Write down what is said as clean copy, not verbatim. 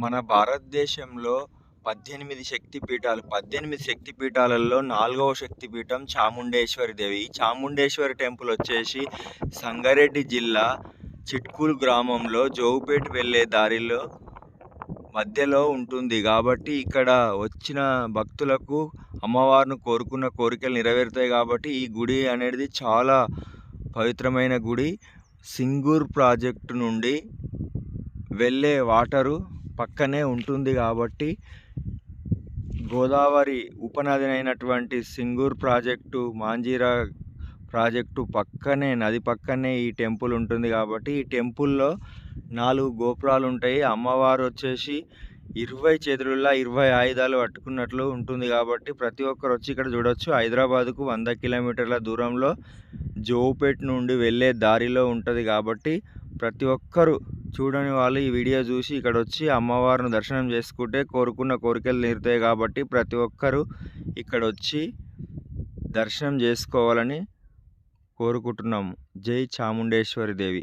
మన భారతదేశంలో 18 శక్తి పీఠాలలో 4వ శక్తి పీఠం చాముండేశ్వరి దేవి. ఈ చాముండేశ్వరి టెంపుల్ వచ్చేసి సంగారెడ్డి జిల్లా చిట్కూల్ గ్రామంలో జోగుపేట వెళ్ళే దారిలో మధ్యలో ఉంటుంది. కాబట్టి ఇక్కడ వచ్చిన భక్తులకు అమ్మవారిని కోరుకున్న కోరికలు నెరవేరుతాయి. కాబట్టి ఈ గుడి అనేది చాలా పవిత్రమైన గుడి. సింగూర్ ప్రాజెక్టు నుండి వెళ్ళే వాటరు పక్కనే ఉంటుంది. కాబట్టి గోదావరి ఉపనది అయినటువంటి సింగూర్ ప్రాజెక్టు, మాంజీరా ప్రాజెక్టు పక్కనే, నది పక్కనే ఈ టెంపుల్ ఉంటుంది. కాబట్టి ఈ టెంపుల్లో 4 గోపురాలు ఉంటాయి. అమ్మవారు వచ్చేసి 20 చేతులలో 20 ఆయుధాలు పట్టుకున్నట్లు ఉంటుంది. కాబట్టి ప్రతి ఒక్కరు వచ్చి ఇక్కడ చూడవచ్చు. హైదరాబాద్కు 100 కిలోమీటర్ల దూరంలో జోగుపేట నుండి వెళ్ళే దారిలో ఉంటుంది. కాబట్టి ప్రతి ఒక్కరు చూడని వాళ్ళు ఈ వీడియో చూసి ఇక్కడ వచ్చి అమ్మవారిని దర్శనం చేసుకుంటే కోరుకున్న కోరికలు తీరుతాయి. కాబట్టి ప్రతి ఒక్కరూ ఇక్కడ వచ్చి దర్శనం చేసుకోవాలని కోరుకుంటున్నాము. జై చాముండేశ్వరి దేవి.